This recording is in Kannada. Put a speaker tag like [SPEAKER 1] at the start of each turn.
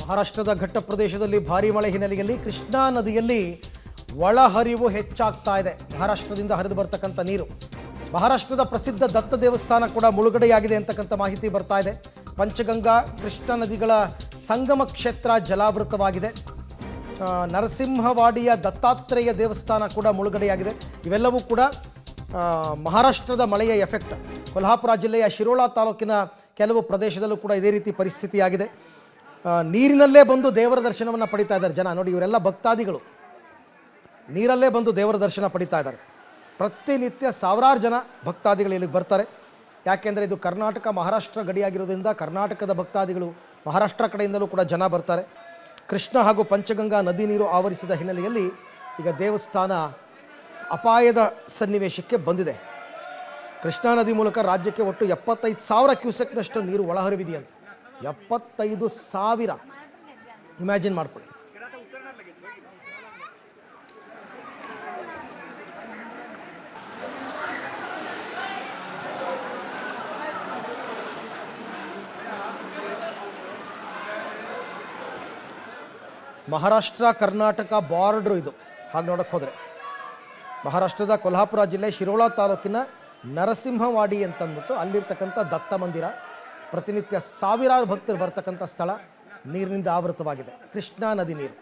[SPEAKER 1] ಮಹಾರಾಷ್ಟ್ರದ ಘಟ್ಟ ಪ್ರದೇಶದಲ್ಲಿ ಭಾರೀ ಮಳೆ ಹಿನ್ನೆಲೆಯಲ್ಲಿ ಕೃಷ್ಣಾ ನದಿಯಲ್ಲಿ ಒಳಹರಿವು ಹೆಚ್ಚಾಗ್ತಾ ಇದೆ. ಮಹಾರಾಷ್ಟ್ರದಿಂದ ಹರಿದು ಬರ್ತಕ್ಕಂಥ ನೀರು ಮಹಾರಾಷ್ಟ್ರದ ಪ್ರಸಿದ್ಧ ದತ್ತ ದೇವಸ್ಥಾನ ಕೂಡ ಮುಳುಗಡೆಯಾಗಿದೆ ಅಂತಕ್ಕಂಥ ಮಾಹಿತಿ ಬರ್ತಾ ಇದೆ. ಪಂಚಗಂಗಾ ಕೃಷ್ಣ ನದಿಗಳ ಸಂಗಮ ಕ್ಷೇತ್ರ ಜಲಾವೃತವಾಗಿದೆ. ನರಸಿಂಹವಾಡಿಯ ದತ್ತಾತ್ರೇಯ ದೇವಸ್ಥಾನ ಕೂಡ ಮುಳುಗಡೆಯಾಗಿದೆ. ಇವೆಲ್ಲವೂ ಕೂಡ ಮಹಾರಾಷ್ಟ್ರದ ಮಳೆಯ ಎಫೆಕ್ಟ್. ಕೊಲ್ಹಾಪುರ ಜಿಲ್ಲೆಯ ಶಿರೋಳಾ ತಾಲೂಕಿನ ಕೆಲವು ಪ್ರದೇಶದಲ್ಲೂ ಕೂಡ ಇದೇ ರೀತಿ ಪರಿಸ್ಥಿತಿಯಾಗಿದೆ. ನೀರಿನಲ್ಲೇ ಬಂದು ದೇವರ ದರ್ಶನವನ್ನು ಪಡಿತಾ ಇದ್ದಾರೆ ಜನ. ನೋಡಿ, ಇವರೆಲ್ಲ ಭಕ್ತಾದಿಗಳು ನೀರಲ್ಲೇ ಬಂದು ದೇವರ ದರ್ಶನ ಪಡಿತಾ ಇದ್ದಾರೆ. ಪ್ರತಿನಿತ್ಯ ಸಾವಿರಾರು ಜನ ಭಕ್ತಾದಿಗಳು ಇಲ್ಲಿಗೆ ಬರ್ತಾರೆ. ಯಾಕೆಂದರೆ ಇದು ಕರ್ನಾಟಕ ಮಹಾರಾಷ್ಟ್ರ ಗಡಿಯಾಗಿರೋದ್ರಿಂದ ಕರ್ನಾಟಕದ ಭಕ್ತಾದಿಗಳು ಮಹಾರಾಷ್ಟ್ರ ಕಡೆಯಿಂದಲೂ ಕೂಡ ಜನ ಬರ್ತಾರೆ. ಕೃಷ್ಣ ಹಾಗೂ ಪಂಚಗಂಗಾ ನದಿ ನೀರು ಆವರಿಸಿದ ಹಿನ್ನೆಲೆಯಲ್ಲಿ ಈಗ ದೇವಸ್ಥಾನ ಅಪಾಯದ ಸನ್ನಿವೇಶಕ್ಕೆ ಬಂದಿದೆ. ಕೃಷ್ಣಾ ನದಿ ಮೂಲಕ ರಾಜ್ಯಕ್ಕೆ ಒಟ್ಟು 75,000 ಕ್ಯೂಸೆಕ್ನಷ್ಟು ನೀರು ಒಳಹರಿವಿದೆಯಂತೆ. 75,000 ಇಮ್ಯಾಜಿನ್ ಮಾಡ್ಕೊಳ್ಳಿ. ಮಹಾರಾಷ್ಟ್ರ ಕರ್ನಾಟಕ ಬಾರ್ಡ್ರು ಇದು. ಹಾಗೆ ನೋಡೋಕ್ಕೆ ಹೋದರೆ ಮಹಾರಾಷ್ಟ್ರದ ಕೊಲ್ಹಾಪುರ ಜಿಲ್ಲೆ ಶಿರೋಳಾ ತಾಲೂಕಿನ ನರಸಿಂಹವಾಡಿ ಅಂತಂದ್ಬಿಟ್ಟು ಅಲ್ಲಿರ್ತಕ್ಕಂಥ ದತ್ತ ಮಂದಿರ, ಪ್ರತಿನಿತ್ಯ ಸಾವಿರಾರು ಭಕ್ತರು ಬರ್ತಕ್ಕಂಥ ಸ್ಥಳ ನೀರಿನಿಂದ ಆವೃತವಾಗಿದೆ. ಕೃಷ್ಣಾ ನದಿ ನೀರು